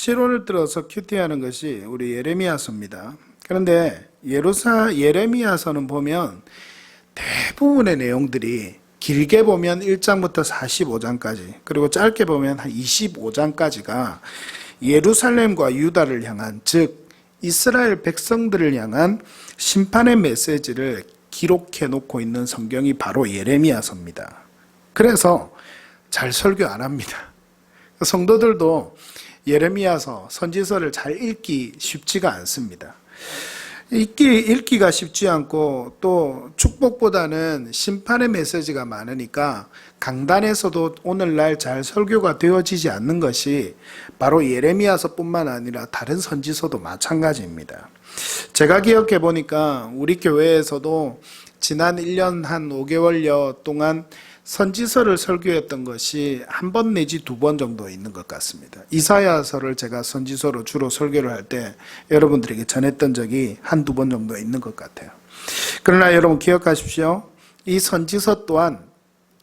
실온을 들어서 큐티하는 것이 우리 예레미야서입니다. 그런데 예레미야서는 보면 대부분의 내용들이 길게 보면 1장부터 45장까지, 그리고 짧게 보면 한 25장까지가 예루살렘과 유다를 향한, 즉 이스라엘 백성들을 향한 심판의 메시지를 기록해 놓고 있는 성경이 바로 예레미야서입니다. 그래서 잘 설교 안 합니다. 성도들도 예레미야서, 선지서를 잘 읽기 쉽지가 않습니다. 읽기가 쉽지 않고 또 축복보다는 심판의 메시지가 많으니까 강단에서도 오늘날 잘 설교가 되어지지 않는 것이 바로 예레미야서뿐만 아니라 다른 선지서도 마찬가지입니다. 제가 기억해 보니까 우리 교회에서도 지난 1년 한 5개월여 동안 선지서를 설교했던 것이 한 번 내지 두 번 정도 있는 것 같습니다. 이사야서를 제가 선지서로 주로 설교를 할 때 여러분들에게 전했던 적이 한두 번 정도 있는 것 같아요. 그러나 여러분 기억하십시오. 이 선지서 또한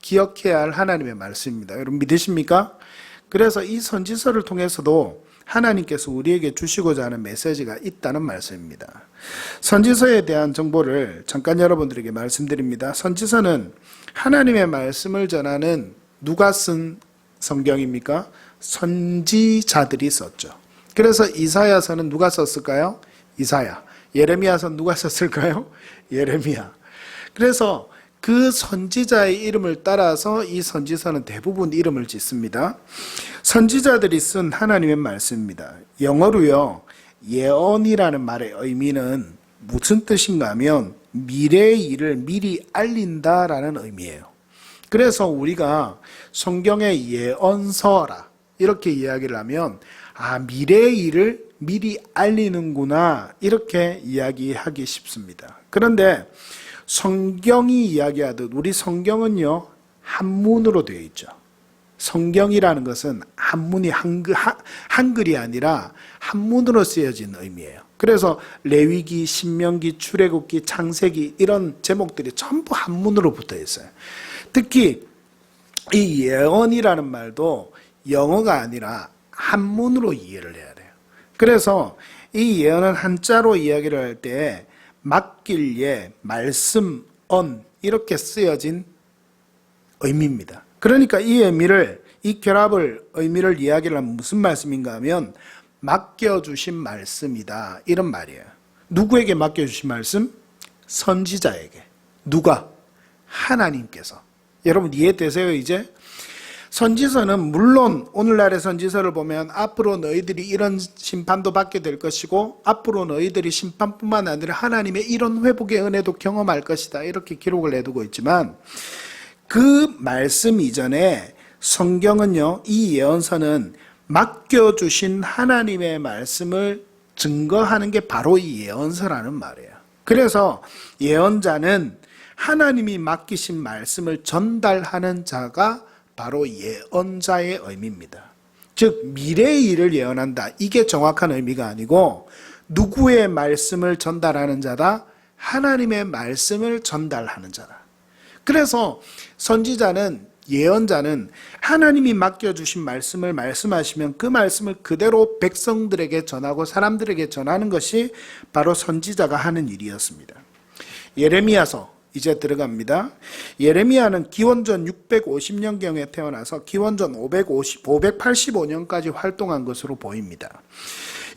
기억해야 할 하나님의 말씀입니다. 여러분 믿으십니까? 그래서 이 선지서를 통해서도 하나님께서 우리에게 주시고자 하는 메시지가 있다는 말씀입니다. 선지서에 대한 정보를 잠깐 여러분들에게 말씀드립니다. 선지서는 하나님의 말씀을 전하는 누가 쓴 성경입니까? 선지자들이 썼죠. 그래서 이사야서는 누가 썼을까요? 이사야. 예레미야서는 누가 썼을까요? 예레미야. 그래서 그 선지자의 이름을 따라서 이 선지서는 대부분 이름을 짓습니다. 선지자들이 쓴 하나님의 말씀입니다. 영어로요, 예언이라는 말의 의미는 무슨 뜻인가 하면 미래의 일을 미리 알린다라는 의미예요. 그래서 우리가 성경의 예언서라 이렇게 이야기를 하면 미래의 일을 미리 알리는구나 이렇게 이야기하기 쉽습니다. 그런데 성경이 이야기하듯 우리 성경은요 한문으로 되어 있죠. 성경이라는 것은 한문이 한글이 아니라 한문으로 쓰여진 의미예요. 그래서 레위기, 신명기, 출애굽기, 창세기 이런 제목들이 전부 한문으로 붙어 있어요. 특히 이 예언이라는 말도 영어가 아니라 한문으로 이해를 해야 돼요. 그래서 이 예언은 한자로 이야기를 할 때 맡길 예, 말씀, 언 이렇게 쓰여진 의미입니다. 그러니까 이 의미를 이야기를 하면 무슨 말씀인가 하면 맡겨주신 말씀이다 이런 말이에요. 누구에게 맡겨주신 말씀? 선지자에게. 누가? 하나님께서. 여러분 이해되세요 이제? 선지서는 물론 오늘날의 선지서를 보면 앞으로 너희들이 이런 심판도 받게 될 것이고 앞으로 너희들이 심판뿐만 아니라 하나님의 이런 회복의 은혜도 경험할 것이다 이렇게 기록을 해두고 있지만 그 말씀 이전에 성경은요, 이 예언서는 맡겨주신 하나님의 말씀을 증거하는 게 바로 이 예언서라는 말이에요. 그래서 예언자는 하나님이 맡기신 말씀을 전달하는 자가 바로 예언자의 의미입니다. 즉 미래의 일을 예언한다. 이게 정확한 의미가 아니고 누구의 말씀을 전달하는 자다? 하나님의 말씀을 전달하는 자다. 그래서 선지자는 예언자는 하나님이 맡겨주신 말씀을 말씀하시면 그 말씀을 그대로 백성들에게 전하고 사람들에게 전하는 것이 바로 선지자가 하는 일이었습니다. 예레미야서 이제 들어갑니다. 예레미야는 기원전 650년경에 태어나서 기원전 585년까지 활동한 것으로 보입니다.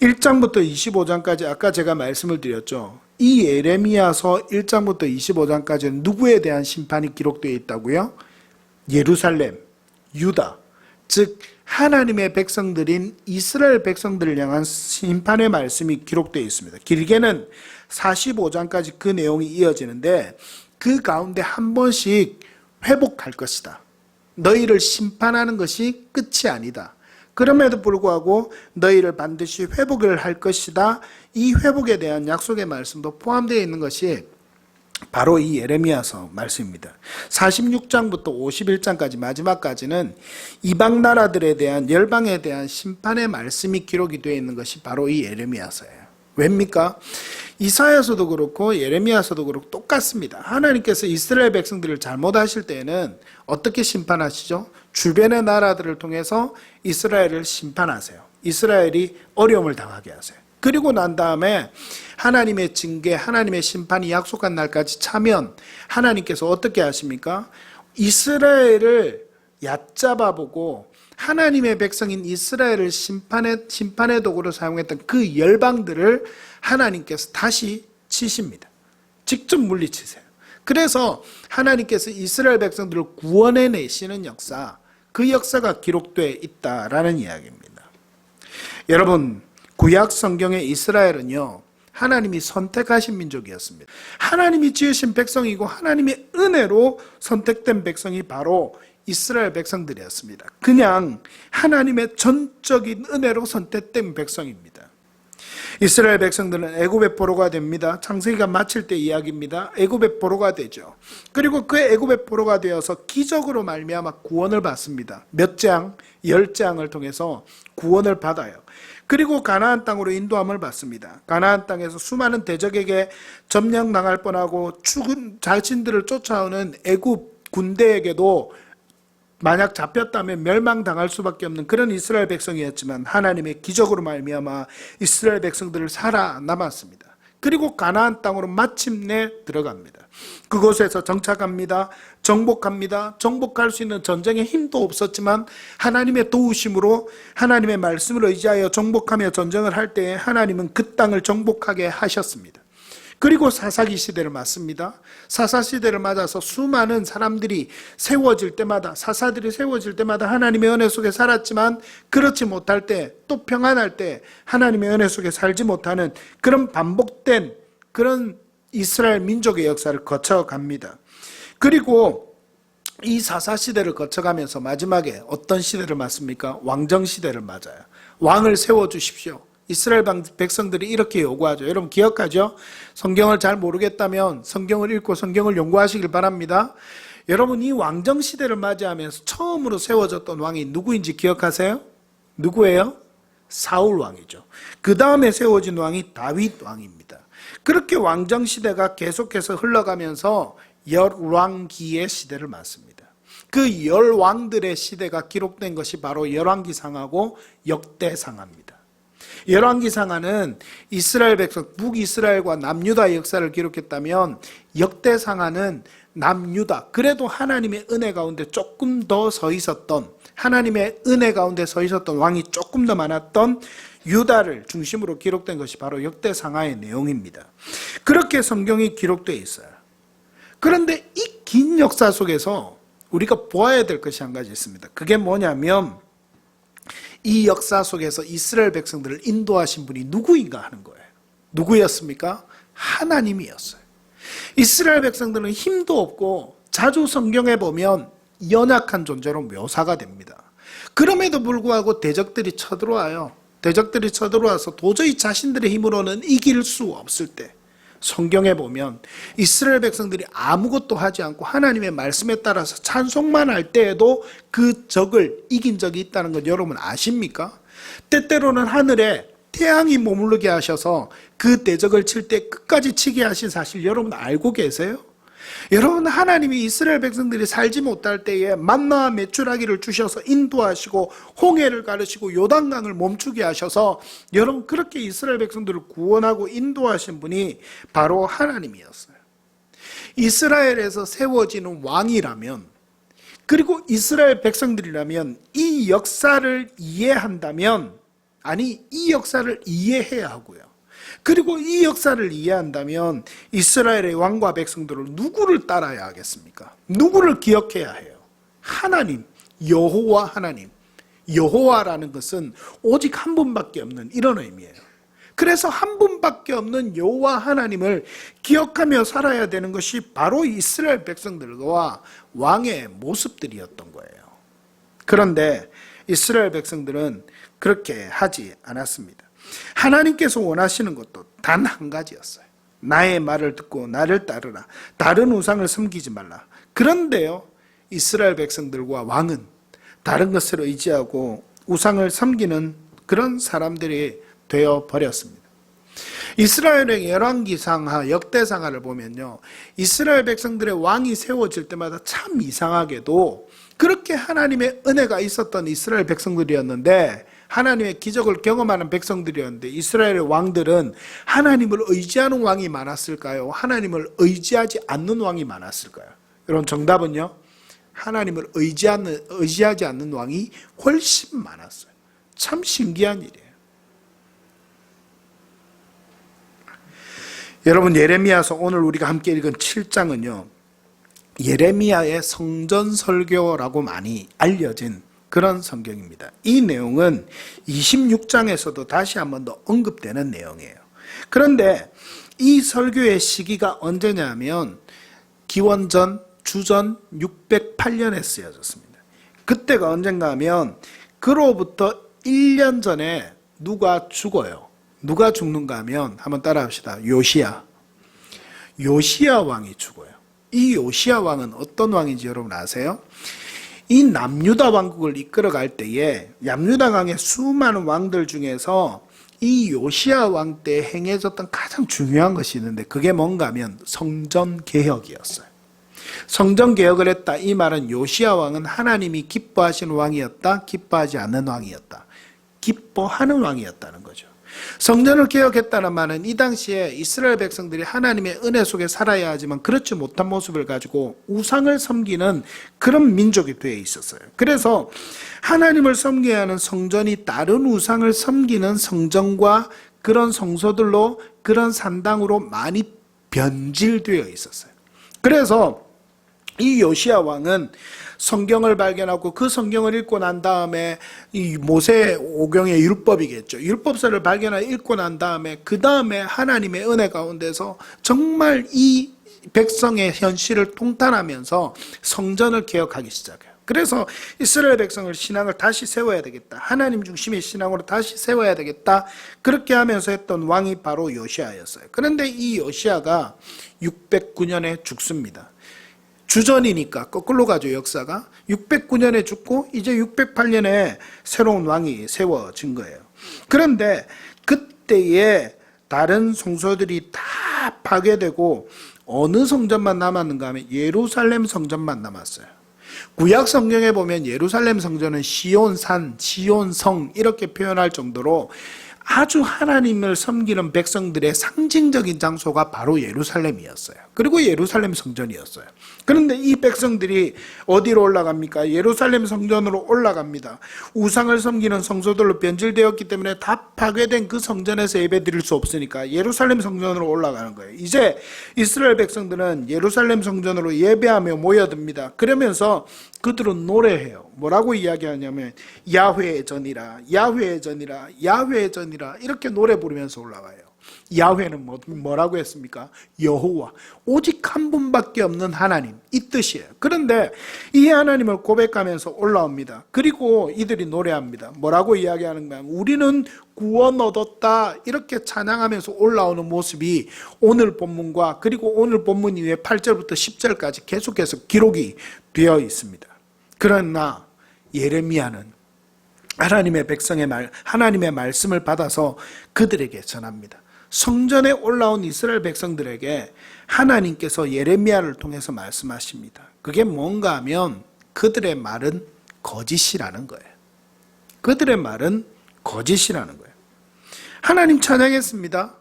1장부터 25장까지 아까 제가 말씀을 드렸죠. 이 예레미야서 1장부터 25장까지는 누구에 대한 심판이 기록되어 있다고요? 예루살렘, 유다, 즉 하나님의 백성들인 이스라엘 백성들을 향한 심판의 말씀이 기록되어 있습니다. 길게는 45장까지 그 내용이 이어지는데 그 가운데 한 번씩 회복할 것이다. 너희를 심판하는 것이 끝이 아니다. 그럼에도 불구하고 너희를 반드시 회복을 할 것이다. 이 회복에 대한 약속의 말씀도 포함되어 있는 것이 바로 이 예레미야서 말씀입니다. 46장부터 51장까지 마지막까지는 이방 나라들에 대한 열방에 대한 심판의 말씀이 기록이 되어 있는 것이 바로 이 예레미야서예요. 왜입니까? 이사야서도 그렇고 예레미야서도 그렇고 똑같습니다. 하나님께서 이스라엘 백성들을 잘못하실 때에는 어떻게 심판하시죠? 주변의 나라들을 통해서 이스라엘을 심판하세요. 이스라엘이 어려움을 당하게 하세요. 그리고 난 다음에 하나님의 징계, 하나님의 심판이 약속한 날까지 차면 하나님께서 어떻게 하십니까? 이스라엘을 얕잡아보고 하나님의 백성인 이스라엘을 심판의 도구로 사용했던 그 열방들을 하나님께서 다시 치십니다. 직접 물리치세요. 그래서 하나님께서 이스라엘 백성들을 구원해내시는 역사, 그 역사가 기록되어 있다라는 이야기입니다. 여러분, 구약 성경의 이스라엘은요, 하나님이 선택하신 민족이었습니다. 하나님이 지으신 백성이고 하나님의 은혜로 선택된 백성이 바로 이스라엘 백성들이었습니다. 그냥 하나님의 전적인 은혜로 선택된 백성입니다. 이스라엘 백성들은 애굽의 포로가 됩니다. 창세기가 마칠 때 이야기입니다. 애굽의 포로가 되죠. 그리고 그 애굽의 포로가 되어서 기적으로 말미암아 구원을 받습니다. 몇 장? 10장을 통해서 구원을 받아요. 그리고 가나안 땅으로 인도함을 받습니다. 가나안 땅에서 수많은 대적에게 점령당할 뻔하고 죽은 자신들을 쫓아오는 애굽 군대에게도 만약 잡혔다면 멸망당할 수밖에 없는 그런 이스라엘 백성이었지만 하나님의 기적으로 말미암아 이스라엘 백성들을 살아남았습니다. 그리고 가나안 땅으로 마침내 들어갑니다. 그곳에서 정착합니다. 정복합니다. 정복할 수 있는 전쟁의 힘도 없었지만 하나님의 도우심으로 하나님의 말씀을 의지하여 정복하며 전쟁을 할 때에 하나님은 그 땅을 정복하게 하셨습니다. 그리고 사사기 시대를 맞습니다. 사사 시대를 맞아서 수많은 사람들이 세워질 때마다, 사사들이 세워질 때마다 하나님의 은혜 속에 살았지만 그렇지 못할 때, 또 평안할 때 하나님의 은혜 속에 살지 못하는 그런 반복된 그런 이스라엘 민족의 역사를 거쳐갑니다. 그리고 이 사사 시대를 거쳐가면서 마지막에 어떤 시대를 맞습니까? 왕정 시대를 맞아요. 왕을 세워주십시오. 이스라엘 백성들이 이렇게 요구하죠. 여러분 기억하죠? 성경을 잘 모르겠다면 성경을 읽고 성경을 연구하시길 바랍니다. 여러분 이 왕정 시대를 맞이하면서 처음으로 세워졌던 왕이 누구인지 기억하세요? 누구예요? 사울 왕이죠. 그 다음에 세워진 왕이 다윗 왕입니다. 그렇게 왕정 시대가 계속해서 흘러가면서 열왕기의 시대를 맞습니다. 그 열왕들의 시대가 기록된 것이 바로 열왕기상하고 역대상하입니다. 열왕기상하는 이스라엘 백성, 북이스라엘과 남유다의 역사를 기록했다면 역대상하는 남유다, 그래도 하나님의 은혜 가운데 조금 더 서 있었던, 하나님의 은혜 가운데 서 있었던 왕이 조금 더 많았던 유다를 중심으로 기록된 것이 바로 역대상하의 내용입니다. 그렇게 성경이 기록되어 있어요. 그런데 이 긴 역사 속에서 우리가 보아야 될 것이 한 가지 있습니다. 그게 뭐냐면 이 역사 속에서 이스라엘 백성들을 인도하신 분이 누구인가 하는 거예요. 누구였습니까? 하나님이었어요. 이스라엘 백성들은 힘도 없고 자주 성경에 보면 연약한 존재로 묘사가 됩니다. 그럼에도 불구하고 대적들이 쳐들어와요. 대적들이 쳐들어와서 도저히 자신들의 힘으로는 이길 수 없을 때 성경에 보면 이스라엘 백성들이 아무것도 하지 않고 하나님의 말씀에 따라서 찬송만 할 때에도 그 적을 이긴 적이 있다는 건 여러분 아십니까? 때때로는 하늘에 태양이 머무르게 하셔서 그 대적을 칠 때 끝까지 치게 하신 사실 여러분 알고 계세요? 여러분 하나님이 이스라엘 백성들이 살지 못할 때에 만나와 메추라기를 주셔서 인도하시고 홍해를 가르시고 요단강을 멈추게 하셔서 여러분 그렇게 이스라엘 백성들을 구원하고 인도하신 분이 바로 하나님이었어요. 이스라엘에서 세워지는 왕이라면, 그리고 이스라엘 백성들이라면 이 역사를 이해한다면, 아니 이 역사를 이해해야 하고요. 그리고 이 역사를 이해한다면 이스라엘의 왕과 백성들을 누구를 따라야 하겠습니까? 누구를 기억해야 해요? 하나님, 여호와 하나님. 여호와라는 것은 오직 한 분밖에 없는 이런 의미예요. 그래서 한 분밖에 없는 여호와 하나님을 기억하며 살아야 되는 것이 바로 이스라엘 백성들과 왕의 모습들이었던 거예요. 그런데 이스라엘 백성들은 그렇게 하지 않았습니다. 하나님께서 원하시는 것도 단 한 가지였어요. 나의 말을 듣고 나를 따르라. 다른 우상을 섬기지 말라. 그런데요, 이스라엘 백성들과 왕은 다른 것을 의지하고 우상을 섬기는 그런 사람들이 되어 버렸습니다. 이스라엘의 열왕기상하, 역대상하를 보면요, 이스라엘 백성들의 왕이 세워질 때마다 참 이상하게도 그렇게 하나님의 은혜가 있었던 이스라엘 백성들이었는데 하나님의 기적을 경험하는 백성들이었는데 이스라엘의 왕들은 하나님을 의지하는 왕이 많았을까요? 하나님을 의지하지 않는 왕이 많았을까요? 여러분 정답은요, 하나님을 의지하지 않는 왕이 훨씬 많았어요. 참 신기한 일이에요. 여러분 예레미야서 오늘 우리가 함께 읽은 7장은요 예레미야의 성전 설교라고 많이 알려진 그런 성경입니다. 이 내용은 26장에서도 다시 한 번 더 언급되는 내용이에요. 그런데 이 설교의 시기가 언제냐면 기원전 주전 608년에 쓰여졌습니다. 그때가 언젠가 하면 그로부터 1년 전에 누가 죽어요. 누가 죽는가 하면 한번 따라합시다. 요시야 왕이 죽어요. 이 요시야 왕은 어떤 왕인지 여러분 아세요? 이 남유다 왕국을 이끌어갈 때에 남유다 강의 수많은 왕들 중에서 이 요시야 왕 때 행해졌던 가장 중요한 것이 있는데 그게 뭔가 하면 성전 개혁이었어요. 성전 개혁을 했다. 이 말은 요시야 왕은 하나님이 기뻐하시는 왕이었다, 기뻐하지 않는 왕이었다. 기뻐하는 왕이었다는 거죠. 성전을 개혁했다는 말은 이 당시에 이스라엘 백성들이 하나님의 은혜 속에 살아야 하지만 그렇지 못한 모습을 가지고 우상을 섬기는 그런 민족이 되어 있었어요. 그래서 하나님을 섬겨야 하는 성전이 다른 우상을 섬기는 성전과 그런 성소들로 그런 산당으로 많이 변질되어 있었어요. 그래서 이 요시야 왕은 성경을 발견하고 그 성경을 읽고 난 다음에 이 모세 오경의 율법이겠죠. 율법서를 발견하고 읽고 난 다음에 그 다음에 하나님의 은혜 가운데서 정말 이 백성의 현실을 통탄하면서 성전을 개혁하기 시작해요. 그래서 이스라엘 백성을 신앙을 다시 세워야 되겠다. 하나님 중심의 신앙으로 다시 세워야 되겠다. 그렇게 하면서 했던 왕이 바로 요시야였어요. 그런데 이 요시야가 609년에 죽습니다. 주전이니까 거꾸로 가죠. 역사가 609년에 죽고 이제 608년에 새로운 왕이 세워진 거예요. 그런데 그때에 다른 성소들이 다 파괴되고 어느 성전만 남았는가 하면 예루살렘 성전만 남았어요. 구약 성경에 보면 예루살렘 성전은 시온산, 시온성 이렇게 표현할 정도로 아주 하나님을 섬기는 백성들의 상징적인 장소가 바로 예루살렘이었어요. 그리고 예루살렘 성전이었어요. 그런데 이 백성들이 어디로 올라갑니까? 예루살렘 성전으로 올라갑니다. 우상을 섬기는 성소들로 변질되었기 때문에 다 파괴된 그 성전에서 예배드릴 수 없으니까 예루살렘 성전으로 올라가는 거예요. 이제 이스라엘 백성들은 예루살렘 성전으로 예배하며 모여듭니다. 그러면서 그들은 노래해요. 뭐라고 이야기하냐면 야훼의 전이라, 야훼의 전이라, 야훼의 전이라 이렇게 노래 부르면서 올라가요. 야훼는 뭐라고 했습니까? 여호와, 오직 한 분밖에 없는 하나님, 이 뜻이에요. 그런데 이 하나님을 고백하면서 올라옵니다. 그리고 이들이 노래합니다. 뭐라고 이야기하는가? 우리는 구원 얻었다 이렇게 찬양하면서 올라오는 모습이 오늘 본문과 그리고 오늘 본문 이후에 8절부터 10절까지 계속해서 기록이 되어 있습니다. 그러나 예레미야는 하나님의 백성의 하나님의 말씀을 받아서 그들에게 전합니다. 성전에 올라온 이스라엘 백성들에게 하나님께서 예레미야를 통해서 말씀하십니다. 그게 뭔가 하면 그들의 말은 거짓이라는 거예요. 그들의 말은 거짓이라는 거예요. 하나님 찬양했습니다.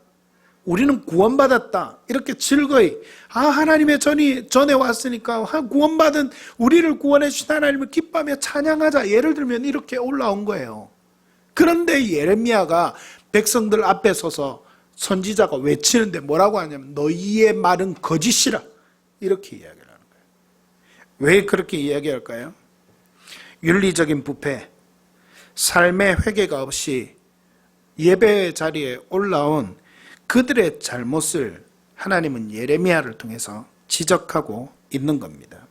우리는 구원받았다. 이렇게 즐거이 하나님의 전에 왔으니까 구원받은 우리를 구원해 주신 하나님을 기뻐하며 찬양하자. 예를 들면 이렇게 올라온 거예요. 그런데 예레미야가 백성들 앞에 서서 선지자가 외치는데 뭐라고 하냐면 너희의 말은 거짓이라 이렇게 이야기를 하는 거예요. 왜 그렇게 이야기할까요? 윤리적인 부패, 삶의 회개가 없이 예배 자리에 올라온 그들의 잘못을 하나님은 예레미야를 통해서 지적하고 있는 겁니다.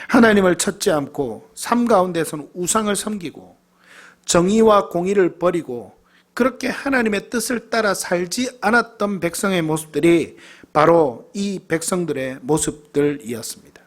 하나님을 찾지 않고 삶 가운데서는 우상을 섬기고 정의와 공의를 버리고 그렇게 하나님의 뜻을 따라 살지 않았던 백성의 모습들이 바로 이 백성들의 모습들이었습니다.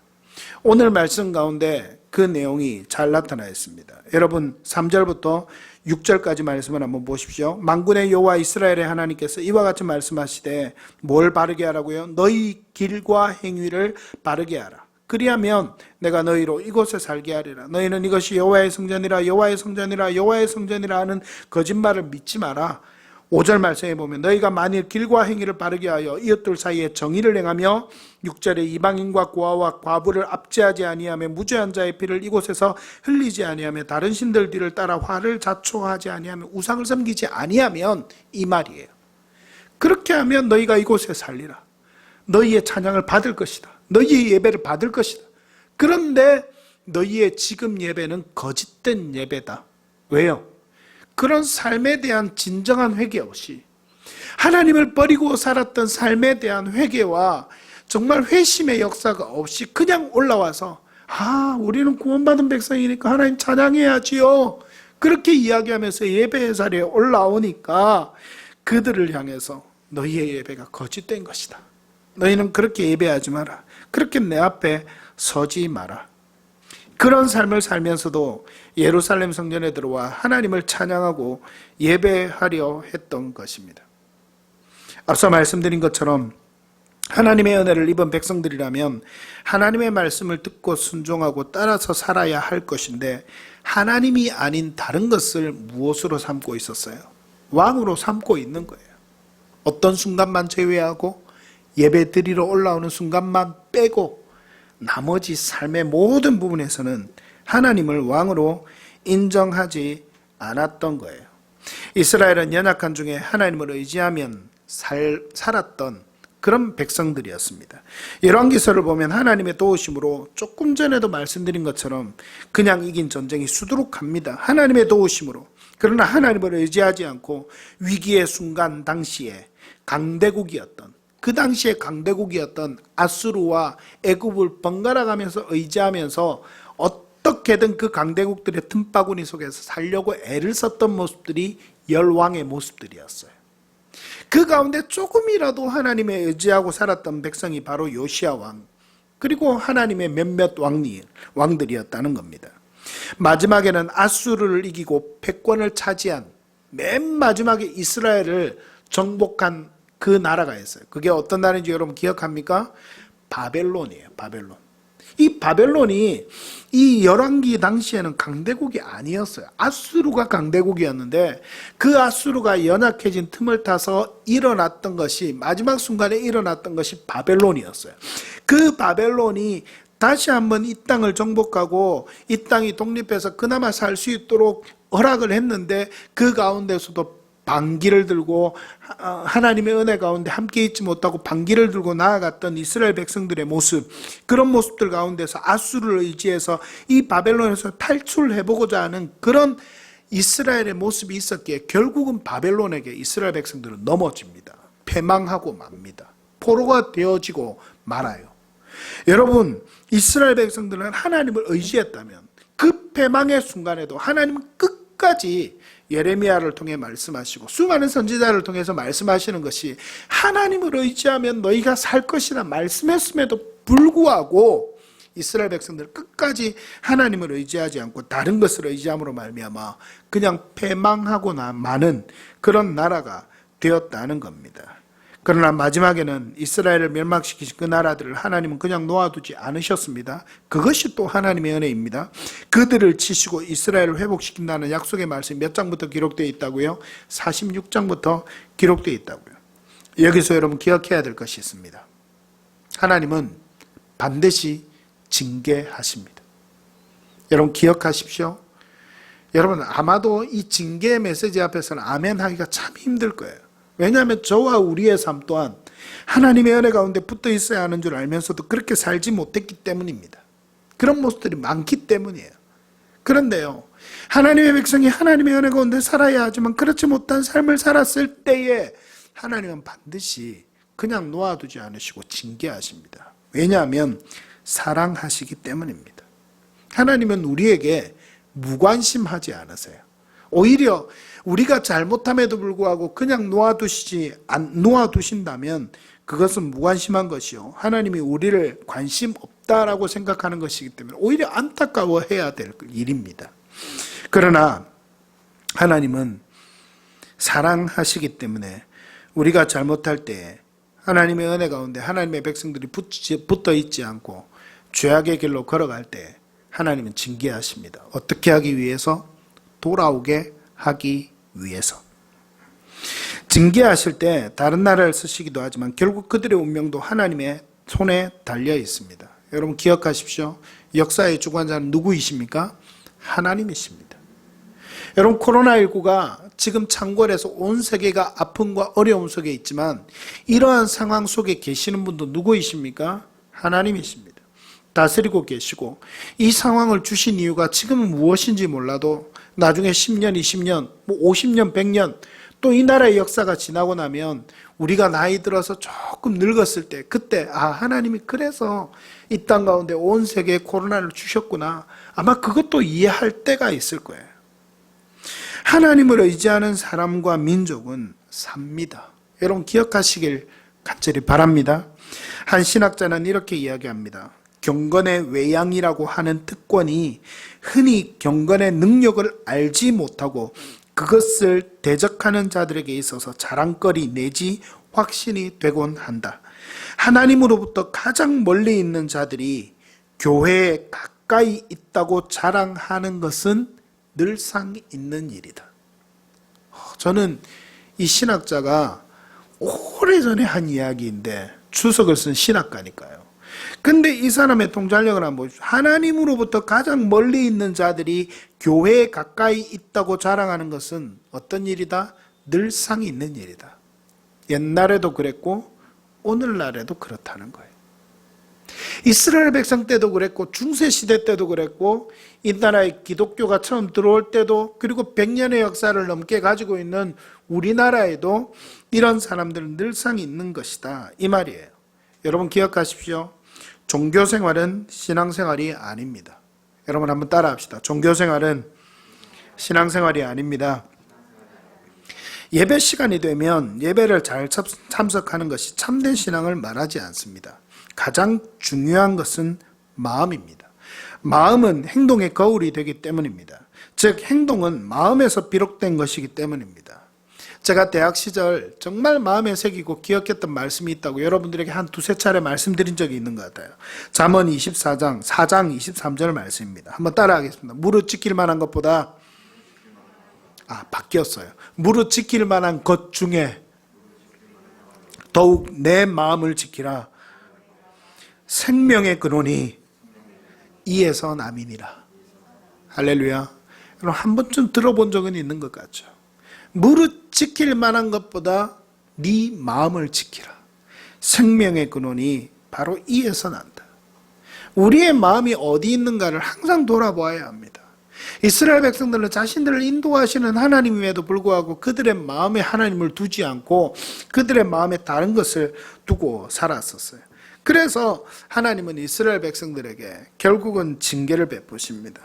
오늘 말씀 가운데 그 내용이 잘 나타나 있습니다. 여러분 3절부터 6절까지 말씀을 한번 보십시오. 만군의 여호와 이스라엘의 하나님께서 이와 같이 말씀하시되 뭘 바르게 하라고요? 너희 길과 행위를 바르게 하라. 그리하면 내가 너희로 이곳에 살게 하리라. 너희는 이것이 여호와의 성전이라 여호와의 성전이라 여호와의 성전이라 하는 거짓말을 믿지 마라. 5절 말씀에 보면 너희가 만일 길과 행위를 바르게 하여 이웃들 사이에 정의를 행하며 6절에 이방인과 고아와 과부를 압제하지 아니하며 무죄한 자의 피를 이곳에서 흘리지 아니하며 다른 신들 뒤를 따라 화를 자초하지 아니하며 우상을 섬기지 아니하면, 이 말이에요. 그렇게 하면 너희가 이곳에 살리라. 너희의 찬양을 받을 것이다. 너희의 예배를 받을 것이다. 그런데 너희의 지금 예배는 거짓된 예배다. 왜요? 그런 삶에 대한 진정한 회개 없이, 하나님을 버리고 살았던 삶에 대한 회개와 정말 회심의 역사가 없이 그냥 올라와서 우리는 구원받은 백성이니까 하나님 찬양해야지요, 그렇게 이야기하면서 예배의 자리에 올라오니까 그들을 향해서 너희의 예배가 거짓된 것이다. 너희는 그렇게 예배하지 마라. 그렇게 내 앞에 서지 마라. 그런 삶을 살면서도 예루살렘 성전에 들어와 하나님을 찬양하고 예배하려 했던 것입니다. 앞서 말씀드린 것처럼 하나님의 은혜를 입은 백성들이라면 하나님의 말씀을 듣고 순종하고 따라서 살아야 할 것인데, 하나님이 아닌 다른 것을 무엇으로 삼고 있었어요? 왕으로 삼고 있는 거예요. 어떤 순간만 제외하고 예배 드리러 올라오는 순간만 빼고 나머지 삶의 모든 부분에서는 하나님을 왕으로 인정하지 않았던 거예요. 이스라엘은 연약한 중에 하나님을 의지하면 살았던 그런 백성들이었습니다. 열왕기서를 보면 하나님의 도우심으로 조금 전에도 말씀드린 것처럼 그냥 이긴 전쟁이 수두룩합니다. 하나님의 도우심으로. 그러나 하나님을 의지하지 않고 위기의 순간 당시에 그 당시에 강대국이었던 아수르와 애굽을 번갈아 가면서 의지하면서 어떻게든 그 강대국들의 틈바구니 속에서 살려고 애를 썼던 모습들이 열왕의 모습들이었어요. 그 가운데 조금이라도 하나님에 의지하고 살았던 백성이 바로 요시야 왕, 그리고 하나님의 몇몇 왕들이었다는 겁니다. 마지막에는 아수르를 이기고 패권을 차지한, 맨 마지막에 이스라엘을 정복한 그 나라가 있어요. 그게 어떤 나라인지 여러분 기억합니까? 바벨론이에요. 바벨론. 이 바벨론이 이 열왕기 당시에는 강대국이 아니었어요. 아수르가 강대국이었는데 그 아수르가 연약해진 틈을 타서 일어났던 것이, 마지막 순간에 일어났던 것이 바벨론이었어요. 그 바벨론이 다시 한번 이 땅을 정복하고 이 땅이 독립해서 그나마 살 수 있도록 허락을 했는데, 그 가운데서도 반기를 들고 하나님의 은혜 가운데 함께 있지 못하고 반기를 들고 나아갔던 이스라엘 백성들의 모습, 그런 모습들 가운데서 아수르를 의지해서 이 바벨론에서 탈출해보고자 하는 그런 이스라엘의 모습이 있었기에 결국은 바벨론에게 이스라엘 백성들은 넘어집니다. 패망하고 맙니다. 포로가 되어지고 말아요. 여러분, 이스라엘 백성들은 하나님을 의지했다면 그 패망의 순간에도 하나님은 끝까지 예레미야를 통해 말씀하시고 수많은 선지자를 통해서 말씀하시는 것이, 하나님을 의지하면 너희가 살 것이라 말씀했음에도 불구하고 이스라엘 백성들 끝까지 하나님을 의지하지 않고 다른 것을 의지함으로 말미암아 그냥 패망하고 마는 그런 나라가 되었다는 겁니다. 그러나 마지막에는 이스라엘을 멸망시키신 그 나라들을 하나님은 그냥 놓아두지 않으셨습니다. 그것이 또 하나님의 은혜입니다. 그들을 치시고 이스라엘을 회복시킨다는 약속의 말씀이 몇 장부터 기록되어 있다고요? 46장부터 기록되어 있다고요. 여기서 여러분 기억해야 될 것이 있습니다. 하나님은 반드시 징계하십니다. 여러분 기억하십시오. 여러분 아마도 이 징계의 메시지 앞에서는 아멘 하기가 참 힘들 거예요. 왜냐하면 저와 우리의 삶 또한 하나님의 은혜 가운데 붙어 있어야 하는 줄 알면서도 그렇게 살지 못했기 때문입니다. 그런 모습들이 많기 때문이에요. 그런데요, 하나님의 백성이 하나님의 은혜 가운데 살아야 하지만 그렇지 못한 삶을 살았을 때에 하나님은 반드시 그냥 놓아두지 않으시고 징계하십니다. 왜냐하면 사랑하시기 때문입니다. 하나님은 우리에게 무관심하지 않으세요. 오히려 우리가 잘못함에도 불구하고 그냥 놓아두신다면 그것은 무관심한 것이요, 하나님이 우리를 관심 없다라고 생각하는 것이기 때문에 오히려 안타까워해야 될 일입니다. 그러나 하나님은 사랑하시기 때문에 우리가 잘못할 때 하나님의 은혜 가운데 하나님의 백성들이 붙어 있지 않고 죄악의 길로 걸어갈 때 하나님은 징계하십니다. 어떻게 하기 위해서? 돌아오게 하기 위해서. 징계하실 때 다른 나라를 쓰시기도 하지만 결국 그들의 운명도 하나님의 손에 달려 있습니다. 여러분 기억하십시오. 역사의 주관자는 누구이십니까? 하나님이십니다. 여러분 코로나19가 지금 창궐해서 온 세계가 아픔과 어려움 속에 있지만 이러한 상황 속에 계시는 분도 누구이십니까? 하나님이십니다. 다스리고 계시고 이 상황을 주신 이유가 지금은 무엇인지 몰라도 나중에 10년, 20년, 50년, 100년 또 이 나라의 역사가 지나고 나면 우리가 나이 들어서 조금 늙었을 때 그때 하나님이 그래서 이 땅 가운데 온 세계에 코로나를 주셨구나. 아마 그것도 이해할 때가 있을 거예요. 하나님을 의지하는 사람과 민족은 삽니다. 여러분 기억하시길 간절히 바랍니다. 한 신학자는 이렇게 이야기합니다. 경건의 외양이라고 하는 특권이 흔히 경건의 능력을 알지 못하고 그것을 대적하는 자들에게 있어서 자랑거리 내지 확신이 되곤 한다. 하나님으로부터 가장 멀리 있는 자들이 교회에 가까이 있다고 자랑하는 것은 늘상 있는 일이다. 저는 이 신학자가 오래전에 한 이야기인데 추석을 쓴 신학가니까요. 근데 이 사람의 통찰력을 한번 보십시오. 하나님으로부터 가장 멀리 있는 자들이 교회에 가까이 있다고 자랑하는 것은 어떤 일이다? 늘상 있는 일이다. 옛날에도 그랬고 오늘날에도 그렇다는 거예요. 이스라엘 백성 때도 그랬고 중세시대 때도 그랬고 이 나라에 기독교가 처음 들어올 때도 그리고 100년의 역사를 넘게 가지고 있는 우리나라에도 이런 사람들은 늘상 있는 것이다 이 말이에요. 여러분 기억하십시오. 종교생활은 신앙생활이 아닙니다. 여러분 한번 따라합시다. 종교생활은 신앙생활이 아닙니다. 예배 시간이 되면 예배를 잘 참석하는 것이 참된 신앙을 말하지 않습니다. 가장 중요한 것은 마음입니다. 마음은 행동의 거울이 되기 때문입니다. 즉 행동은 마음에서 비롯된 것이기 때문입니다. 제가 대학 시절 정말 마음에 새기고 기억했던 말씀이 있다고 여러분들에게 한 두세 차례 말씀드린 적이 있는 것 같아요. 잠언 24장 4장 23절 말씀입니다. 한번 따라하겠습니다. 무릇 지킬 만한 것보다 바뀌었어요. 무릇 지킬 만한 것 중에 더욱 내 마음을 지키라. 생명의 근원이 이에서 남이니라. 할렐루야. 여러분 한 번쯤 들어본 적은 있는 것 같죠. 무릇 지킬 만한 것보다 네 마음을 지키라. 생명의 근원이 바로 이에서 난다. 우리의 마음이 어디 있는가를 항상 돌아보아야 합니다. 이스라엘 백성들은 자신들을 인도하시는 하나님임에도 불구하고 그들의 마음에 하나님을 두지 않고 그들의 마음에 다른 것을 두고 살았었어요. 그래서 하나님은 이스라엘 백성들에게 결국은 징계를 베푸십니다.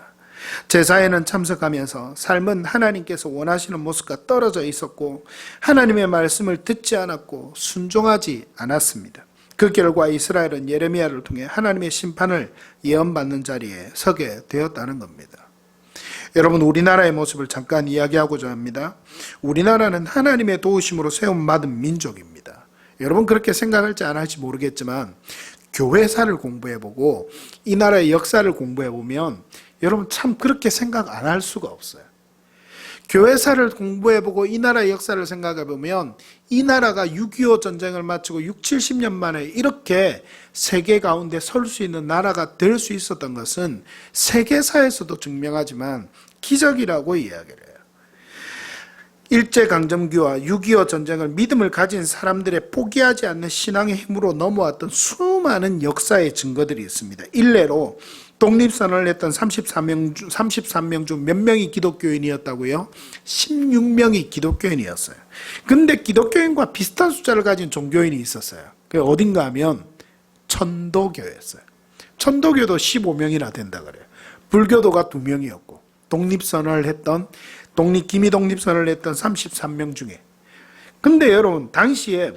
제사에는 참석하면서 삶은 하나님께서 원하시는 모습과 떨어져 있었고 하나님의 말씀을 듣지 않았고 순종하지 않았습니다. 그 결과 이스라엘은 예레미야를 통해 하나님의 심판을 예언받는 자리에 서게 되었다는 겁니다. 여러분 우리나라의 모습을 잠깐 이야기하고자 합니다. 우리나라는 하나님의 도우심으로 세움받은 민족입니다. 여러분 그렇게 생각할지 안 할지 모르겠지만 교회사를 공부해보고 이 나라의 역사를 공부해보면 여러분 참 그렇게 생각 안 할 수가 없어요. 교회사를 공부해보고 이 나라의 역사를 생각해보면 이 나라가 6.25 전쟁을 마치고 70년 만에 이렇게 세계 가운데 설 수 있는 나라가 될 수 있었던 것은 세계사에서도 증명하지만 기적이라고 이야기를 해요. 일제강점기와 6.25 전쟁을 믿음을 가진 사람들의 포기하지 않는 신앙의 힘으로 넘어왔던 수많은 역사의 증거들이 있습니다. 일례로 독립선언을 했던 33명 중 몇 명이 기독교인이었다고요? 16명이 기독교인이었어요. 근데 기독교인과 비슷한 숫자를 가진 종교인이 있었어요. 그게 어딘가 하면 천도교였어요. 천도교도 15명이나 된다 그래요. 불교도가 2명이었고 독립선언을 했던 기미독립선언을 했던 33명 중에. 근데 여러분 당시에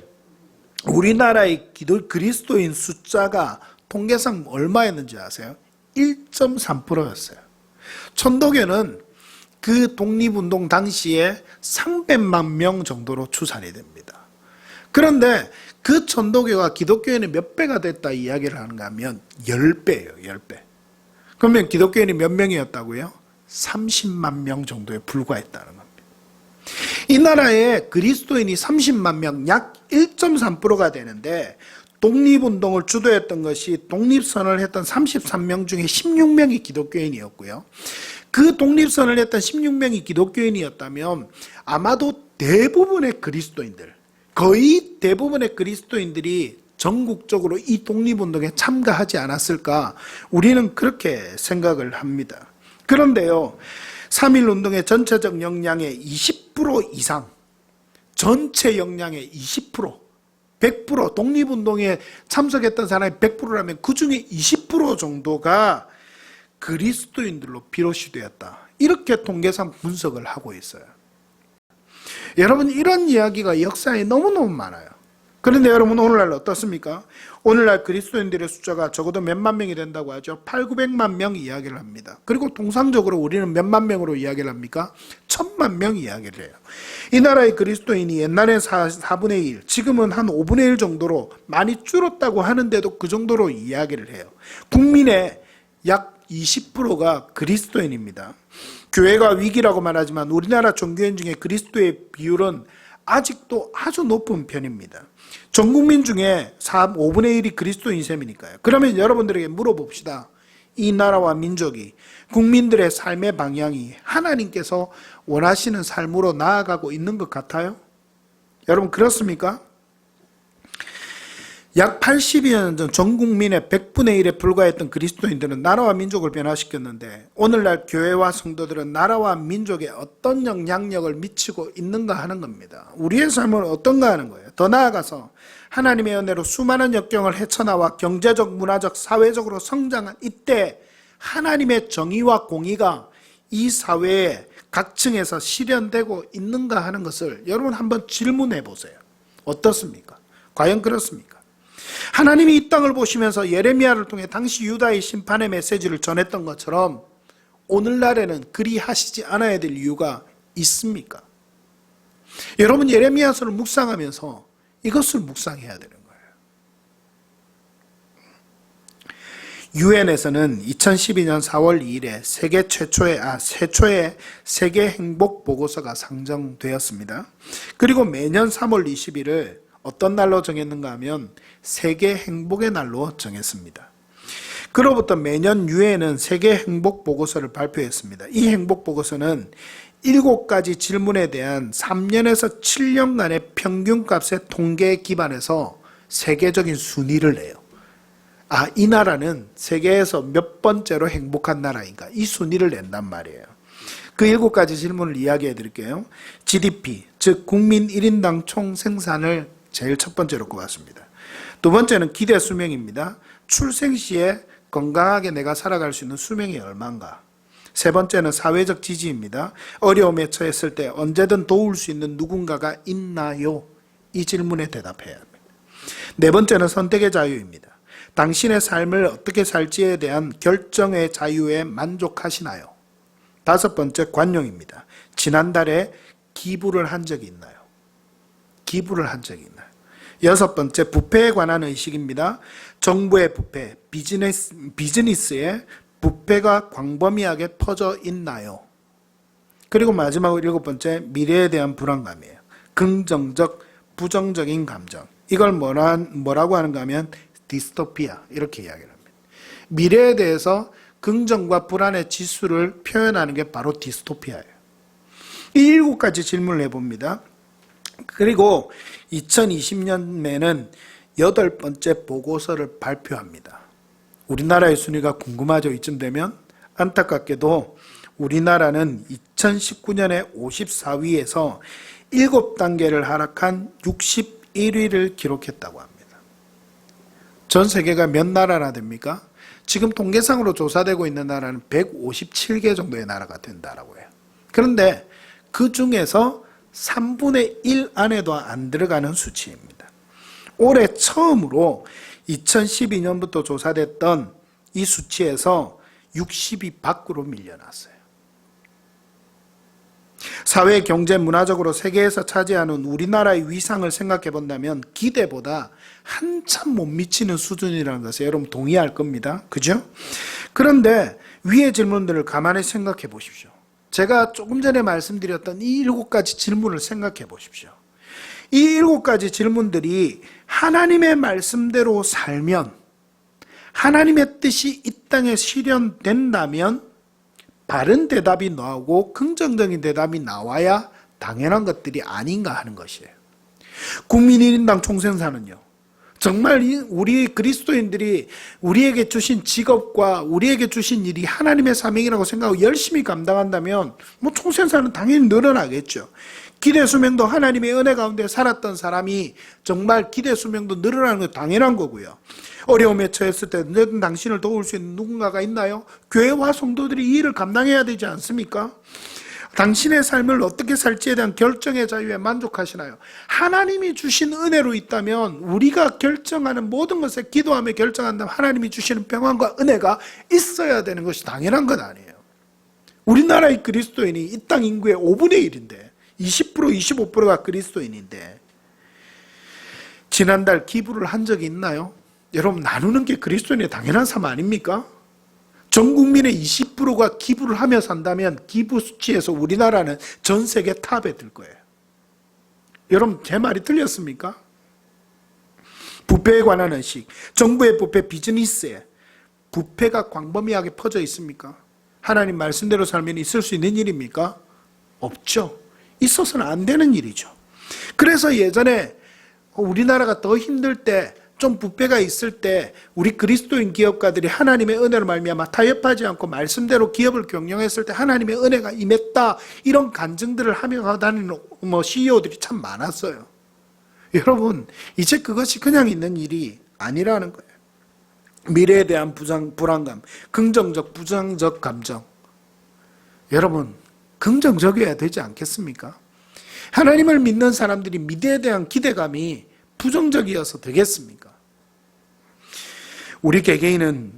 우리나라의 그리스도인 숫자가 통계상 얼마였는지 아세요? 1.3%였어요. 천도교는 그 독립운동 당시에 300만 명 정도로 추산이 됩니다. 그런데 그 천도교가 기독교인이 몇 배가 됐다 이야기를 하는가 하면 10배예요. 10배. 그러면 기독교인이 몇 명이었다고요? 30만 명 정도에 불과했다는 겁니다. 이 나라에 그리스도인이 30만 명, 약 1.3%가 되는데 독립운동을 주도했던 것이 독립선언을 했던 33명 중에 16명이 기독교인이었고요. 그 독립선언을 했던 16명이 기독교인이었다면 아마도 대부분의 그리스도인들, 거의 대부분의 그리스도인들이 전국적으로 이 독립운동에 참가하지 않았을까, 우리는 그렇게 생각을 합니다. 그런데요, 3.1운동의 전체적 역량의 20% 이상, 전체 역량의 20%, 100%, 독립운동에 참석했던 사람이 100%라면 그 중에 20% 정도가 그리스도인들로 비롯이 되었다. 이렇게 통계상 분석을 하고 있어요. 여러분, 이런 이야기가 역사에 너무너무 많아요. 그런데 여러분, 오늘날 어떻습니까? 오늘날 그리스도인들의 숫자가 적어도 몇만 명이 된다고 하죠. 8,900만 명 이야기를 합니다. 그리고 통상적으로 우리는 몇만 명으로 이야기를 합니까? 1,000만 명 이야기를 해요. 이 나라의 그리스도인이 옛날에 4분의 1, 지금은 한 5분의 1 정도로 많이 줄었다고 하는데도 그 정도로 이야기를 해요. 국민의 약 20%가 그리스도인입니다. 교회가 위기라고 말하지만 우리나라 종교인 중에 그리스도의 비율은 아직도 아주 높은 편입니다. 전 국민 중에 5분의 1이 그리스도인 셈이니까요. 그러면 여러분들에게 물어봅시다. 이 나라와 민족이, 국민들의 삶의 방향이 하나님께서 원하시는 삶으로 나아가고 있는 것 같아요? 여러분, 그렇습니까? 약 80여 년 전 전 국민의 100분의 1에 불과했던 그리스도인들은 나라와 민족을 변화시켰는데, 오늘날 교회와 성도들은 나라와 민족에 어떤 영향력을 미치고 있는가 하는 겁니다. 우리의 삶은 어떤가 하는 거예요. 더 나아가서 하나님의 은혜로 수많은 역경을 헤쳐나와 경제적, 문화적, 사회적으로 성장한 이때 하나님의 정의와 공의가 이 사회의 각 층에서 실현되고 있는가 하는 것을 여러분 한번 질문해 보세요. 어떻습니까? 과연 그렇습니까? 하나님이 이 땅을 보시면서 예레미야를 통해 당시 유다의 심판의 메시지를 전했던 것처럼 오늘날에는 그리 하시지 않아야 될 이유가 있습니까? 여러분, 예레미야서를 묵상하면서 이것을 묵상해야 되는 거예요. 유엔에서는 2012년 4월 2일에 최초의 세계 행복 보고서가 상정되었습니다. 그리고 매년 3월 20일을 어떤 날로 정했는가 하면 세계 행복의 날로 정했습니다. 그로부터 매년 유엔은 세계 행복 보고서를 발표했습니다. 이 행복 보고서는 7가지 질문에 대한 3년에서 7년간의 평균값의 통계에 기반해서 세계적인 순위를 내요. 이 나라는 세계에서 몇 번째로 행복한 나라인가, 이 순위를 낸단 말이에요. 그 7가지 질문을 이야기해 드릴게요. GDP, 즉 국민 1인당 총 생산을 제일 첫 번째로 꼽았습니다. 두 번째는 기대 수명입니다. 출생 시에 건강하게 내가 살아갈 수 있는 수명이 얼마인가. 세 번째는 사회적 지지입니다. 어려움에 처했을 때 언제든 도울 수 있는 누군가가 있나요? 이 질문에 대답해야 합니다. 네 번째는 선택의 자유입니다. 당신의 삶을 어떻게 살지에 대한 결정의 자유에 만족하시나요? 다섯 번째, 관용입니다. 지난달에 기부를 한 적이 있나요? 기부를 한 적이 있나요? 여섯 번째, 부패에 관한 의식입니다. 정부의 부패, 비즈니스의 부패가 광범위하게 퍼져 있나요? 그리고 마지막으로 7번째, 미래에 대한 불안감이에요. 긍정적, 부정적인 감정. 이걸 뭐라고 하는가 하면 디스토피아, 이렇게 이야기를 합니다. 미래에 대해서 긍정과 불안의 지수를 표현하는 게 바로 디스토피아예요. 이 7가지 질문을 해봅니다. 그리고 2020년에는 8번째 보고서를 발표합니다. 우리나라의 순위가 궁금하죠? 이쯤 되면. 안타깝게도 우리나라는 2019년에 54위에서 7단계를 하락한 61위를 기록했다고 합니다. 전 세계가 몇 나라나 됩니까? 지금 통계상으로 조사되고 있는 나라는 157개 정도의 나라가 된다라고 해요. 그런데 그 중에서 3분의 1 안에도 안 들어가는 수치입니다. 올해 처음으로 2012년부터 조사됐던 이 수치에서 60위 밖으로 밀려났어요. 사회, 경제, 문화적으로 세계에서 차지하는 우리나라의 위상을 생각해 본다면 기대보다 한참 못 미치는 수준이라는 것에 여러분 동의할 겁니다. 그죠? 그런데 위의 질문들을 가만히 생각해 보십시오. 제가 조금 전에 말씀드렸던 이 7가지 질문을 생각해 보십시오. 이 7가지 질문들이 하나님의 말씀대로 살면, 하나님의 뜻이 이 땅에 실현된다면 바른 대답이 나오고 긍정적인 대답이 나와야 당연한 것들이 아닌가 하는 것이에요. 국민 1인당 총생산은요, 정말 우리 그리스도인들이 우리에게 주신 직업과 우리에게 주신 일이 하나님의 사명이라고 생각하고 열심히 감당한다면 총생산은 당연히 늘어나겠죠. 기대 수명도 하나님의 은혜 가운데 살았던 사람이 정말 기대 수명도 늘어나는 건 당연한 거고요. 어려움에 처했을 때 언제든 당신을 도울 수 있는 누군가가 있나요? 교회와 성도들이 이 일을 감당해야 되지 않습니까? 당신의 삶을 어떻게 살지에 대한 결정의 자유에 만족하시나요? 하나님이 주신 은혜로 있다면 우리가 결정하는 모든 것에 기도하며 결정한다면 하나님이 주시는 평안과 은혜가 있어야 되는 것이 당연한 건 아니에요. 우리나라의 그리스도인이 이 땅 인구의 5분의 1인데 20%, 25%가 그리스도인인데 지난달 기부를 한 적이 있나요? 여러분, 나누는 게 그리스도인의 당연한 삶 아닙니까? 전 국민의 20%가 기부를 하며 산다면 기부 수치에서 우리나라는 전 세계 탑에 들 거예요. 여러분, 제 말이 틀렸습니까? 부패에 관한 의식, 정부의 부패, 비즈니스에 부패가 광범위하게 퍼져 있습니까? 하나님 말씀대로 살면 있을 수 있는 일입니까? 없죠. 있어서는 안 되는 일이죠. 그래서 예전에 우리나라가 더 힘들 때, 좀 부패가 있을 때 우리 그리스도인 기업가들이 하나님의 은혜로 말미암아 타협하지 않고 말씀대로 기업을 경영했을 때 하나님의 은혜가 임했다, 이런 간증들을 하며 다니는 CEO들이 참 많았어요. 여러분, 이제 그것이 그냥 있는 일이 아니라는 거예요. 미래에 대한 불안감, 긍정적, 부정적 감정. 여러분, 긍정적이어야 되지 않겠습니까? 하나님을 믿는 사람들이 미래에 대한 기대감이 부정적이어서 되겠습니까? 우리 개개인은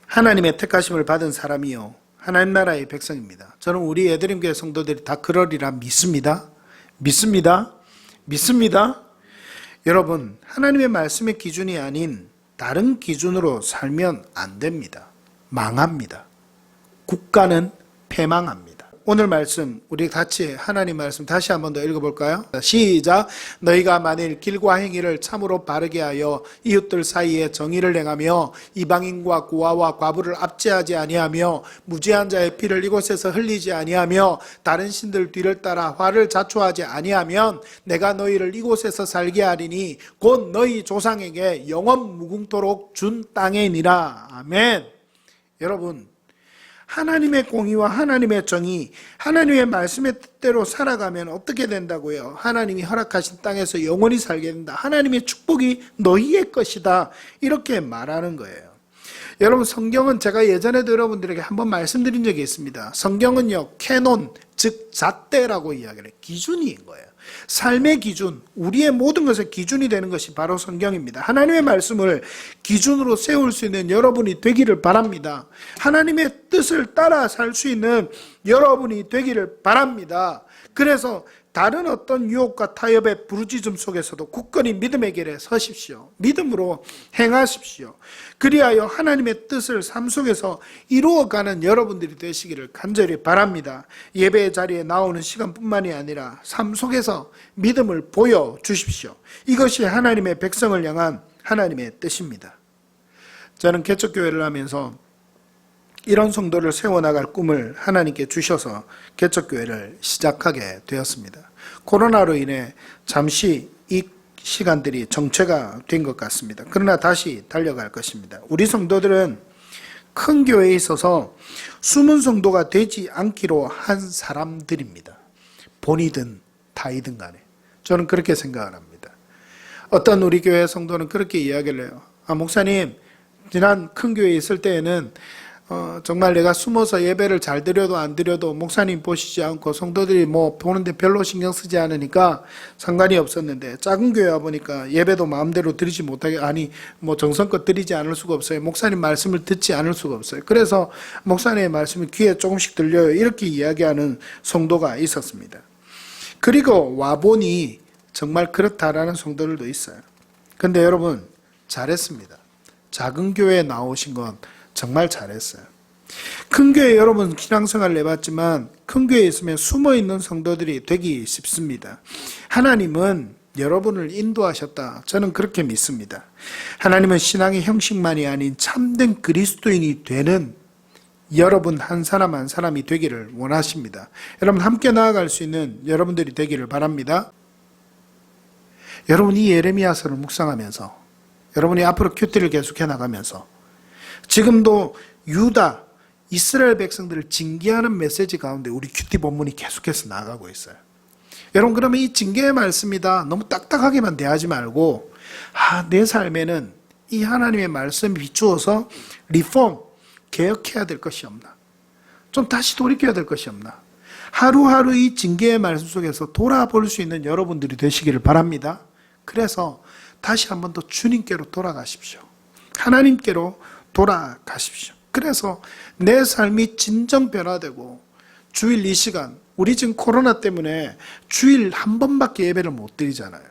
하나님의 택하심을 받은 사람이요, 하나님 나라의 백성입니다. 저는 우리 애드림교회 성도들이 다 그러리라 믿습니다. 믿습니다. 믿습니다. 여러분, 하나님의 말씀의 기준이 아닌 다른 기준으로 살면 안 됩니다. 망합니다. 국가는 패망합니다. 오늘 말씀, 우리 같이 하나님 말씀 다시 한 번 더 읽어볼까요? 시작. 너희가 만일 길과 행위를 참으로 바르게 하여 이웃들 사이에 정의를 행하며 이방인과 고아와 과부를 압제하지 아니하며 무죄한 자의 피를 이곳에서 흘리지 아니하며 다른 신들 뒤를 따라 화를 자초하지 아니하면 내가 너희를 이곳에서 살게 하리니 곧 너희 조상에게 영원 무궁토록 준 땅이니라. 아멘. 여러분, 하나님의 공의와 하나님의 정의, 하나님의 말씀의 뜻대로 살아가면 어떻게 된다고요? 하나님이 허락하신 땅에서 영원히 살게 된다. 하나님의 축복이 너희의 것이다. 이렇게 말하는 거예요. 여러분, 성경은 제가 예전에도 여러분들에게 한번 말씀드린 적이 있습니다. 성경은요, 캐논, 즉 잣대라고 이야기를 해요. 기준인 거예요. 삶의 기준, 우리의 모든 것의 기준이 되는 것이 바로 성경입니다. 하나님의 말씀을 기준으로 세울 수 있는 여러분이 되기를 바랍니다. 하나님의 뜻을 따라 살 수 있는 여러분이 되기를 바랍니다. 그래서 다른 어떤 유혹과 타협의 부르짖음 속에서도 굳건히 믿음의 길에 서십시오. 믿음으로 행하십시오. 그리하여 하나님의 뜻을 삶 속에서 이루어가는 여러분들이 되시기를 간절히 바랍니다. 예배의 자리에 나오는 시간뿐만이 아니라 삶 속에서 믿음을 보여주십시오. 이것이 하나님의 백성을 향한 하나님의 뜻입니다. 저는 개척교회를 하면서 이런 성도를 세워나갈 꿈을 하나님께 주셔서 개척교회를 시작하게 되었습니다. 코로나로 인해 잠시 이 시간들이 정체가 된 것 같습니다. 그러나 다시 달려갈 것입니다. 우리 성도들은 큰 교회에 있어서 숨은 성도가 되지 않기로 한 사람들입니다. 본이든 타이든 간에. 저는 그렇게 생각을 합니다. 어떤 우리 교회 성도는 그렇게 이야기를 해요. 목사님, 지난 큰 교회에 있을 때에는 정말 내가 숨어서 예배를 잘 드려도 안 드려도 목사님 보시지 않고 성도들이 뭐 보는데 별로 신경 쓰지 않으니까 상관이 없었는데, 작은 교회 와 보니까 예배도 마음대로 드리지 못하게, 아니 뭐 정성껏 드리지 않을 수가 없어요. 목사님 말씀을 듣지 않을 수가 없어요. 그래서 목사님의 말씀이 귀에 조금씩 들려요, 이렇게 이야기하는 성도가 있었습니다. 그리고 와보니 정말 그렇다라는 성도들도 있어요. 근데 여러분, 잘했습니다. 작은 교회에 나오신 건 정말 잘했어요. 큰 교회 여러분 신앙생활을 해봤지만 큰 교회에 있으면 숨어있는 성도들이 되기 쉽습니다. 하나님은 여러분을 인도하셨다, 저는 그렇게 믿습니다. 하나님은 신앙의 형식만이 아닌 참된 그리스도인이 되는 여러분 한 사람 한 사람이 되기를 원하십니다. 여러분 함께 나아갈 수 있는 여러분들이 되기를 바랍니다. 여러분이 예레미야서를 묵상하면서, 여러분이 앞으로 큐티를 계속해 나가면서 지금도 유다, 이스라엘 백성들을 징계하는 메시지 가운데 우리 큐티 본문이 계속해서 나가고 있어요. 여러분, 그러면 이 징계의 말씀이다, 너무 딱딱하게만 대하지 말고, 내 삶에는 이 하나님의 말씀이 비추어서 리폼, 개혁해야 될 것이 없나, 좀 다시 돌이켜야 될 것이 없나, 하루하루 이 징계의 말씀 속에서 돌아볼 수 있는 여러분들이 되시기를 바랍니다. 그래서 다시 한 번 더 주님께로 돌아가십시오. 하나님께로 돌아가십시오. 그래서 내 삶이 진정 변화되고, 주일 이 시간, 우리 지금 코로나 때문에 주일 한 번밖에 예배를 못 드리잖아요.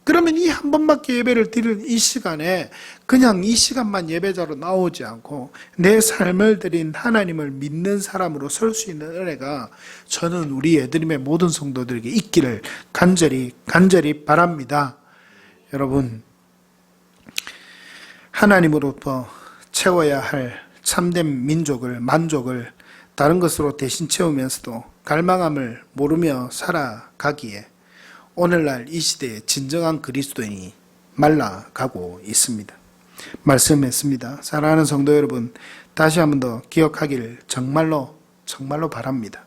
그러면 이 한 번밖에 예배를 드릴 이 시간에 그냥 이 시간만 예배자로 나오지 않고 내 삶을 드린 하나님을 믿는 사람으로 설 수 있는 은혜가 저는 우리 애드림의 모든 성도들에게 있기를 간절히 바랍니다. 여러분, 하나님으로부터 채워야 할 참된 만족을 다른 것으로 대신 채우면서도 갈망함을 모르며 살아가기에 오늘날 이 시대에 진정한 그리스도인이 말라가고 있습니다. 말씀했습니다. 사랑하는 성도 여러분, 다시 한 번 더 기억하기를 정말로 바랍니다.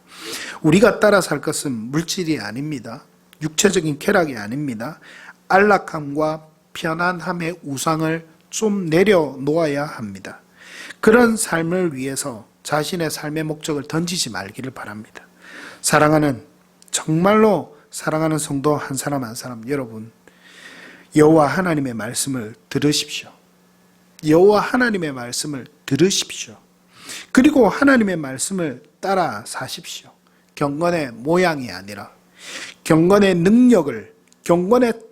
우리가 따라 살 것은 물질이 아닙니다. 육체적인 쾌락이 아닙니다. 안락함과 편안함의 우상을 좀 내려놓아야 합니다. 그런 삶을 위해서 자신의 삶의 목적을 던지지 말기를 바랍니다. 정말로 사랑하는 성도 한 사람 한 사람, 여러분, 여호와 하나님의 말씀을 들으십시오. 여호와 하나님의 말씀을 들으십시오. 그리고 하나님의 말씀을 따라 사십시오. 경건의 모양이 아니라 경건의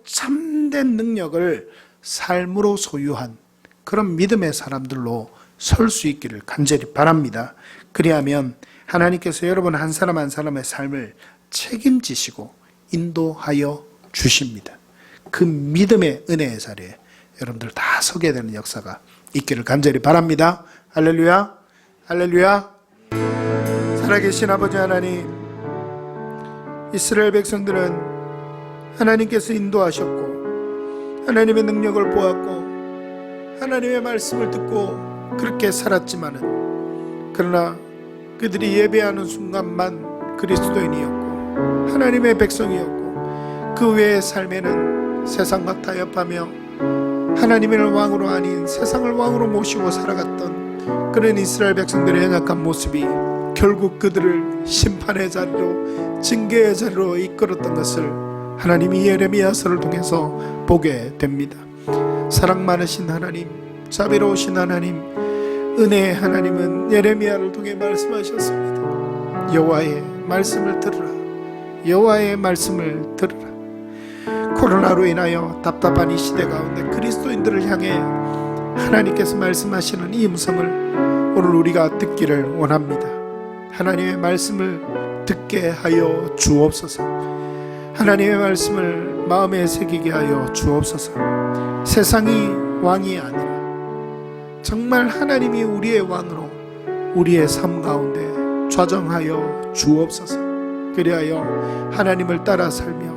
참된 능력을 삶으로 소유한 그런 믿음의 사람들로 설 수 있기를 간절히 바랍니다. 그리하면 하나님께서 여러분 한 사람 한 사람의 삶을 책임지시고 인도하여 주십니다. 그 믿음의 은혜의 자리에 여러분들 다 서게 되는 역사가 있기를 간절히 바랍니다. 할렐루야, 할렐루야. 살아계신 아버지 하나님, 이스라엘 백성들은 하나님께서 인도하셨고 하나님의 능력을 보았고 하나님의 말씀을 듣고 그렇게 살았지만은, 그러나 그들이 예배하는 순간만 그리스도인이었고 하나님의 백성이었고 그 외의 삶에는 세상과 타협하며 하나님을 왕으로 아닌 세상을 왕으로 모시고 살아갔던 그런 이스라엘 백성들의 연약한 모습이 결국 그들을 심판의 자리로, 징계의 자리로 이끌었던 것을 하나님이 예레미야서를 통해서 보게 됩니다. 사랑 많으신 하나님, 자비로우신 하나님, 은혜의 하나님은 예레미야를 통해 말씀하셨습니다. 여호와의 말씀을 들으라, 여호와의 말씀을 들으라. 코로나로 인하여 답답한 이 시대 가운데 그리스도인들을 향해 하나님께서 말씀하시는 이 음성을 오늘 우리가 듣기를 원합니다. 하나님의 말씀을 듣게 하여 주옵소서. 하나님의 말씀을 마음에 새기게 하여 주옵소서. 세상이 왕이 아니라 정말 하나님이 우리의 왕으로 우리의 삶 가운데 좌정하여 주옵소서. 그리하여 하나님을 따라 살며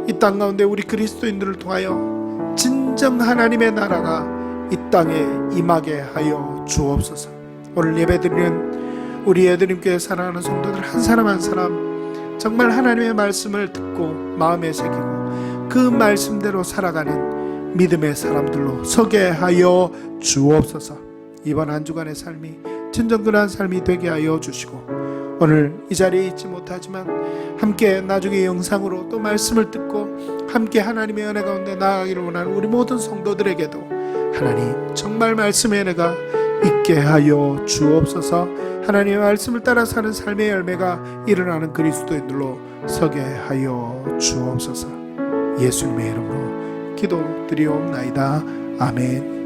이 땅 가운데 우리 그리스도인들을 통하여 진정 하나님의 나라가 이 땅에 임하게 하여 주옵소서. 오늘 예배드리는 우리 애드림교회 사랑하는 성도들 한 사람 한 사람 정말 하나님의 말씀을 듣고 마음에 새기고 그 말씀대로 살아가는 믿음의 사람들로 서게 하여 주옵소서. 이번 한 주간의 삶이 진정 그러한 삶이 되게 하여 주시고, 오늘 이 자리에 있지 못하지만 함께 나중에 영상으로 또 말씀을 듣고 함께 하나님의 은혜 가운데 나아가기를 원하는 우리 모든 성도들에게도 하나님 정말 말씀의 은혜가 있게 하여 주옵소서. 하나님의 말씀을 따라 사는 삶의 열매가 일어나는 그리스도인들로 서게 하여 주옵소서. 예수님의 이름으로 기도드리옵나이다. 아멘.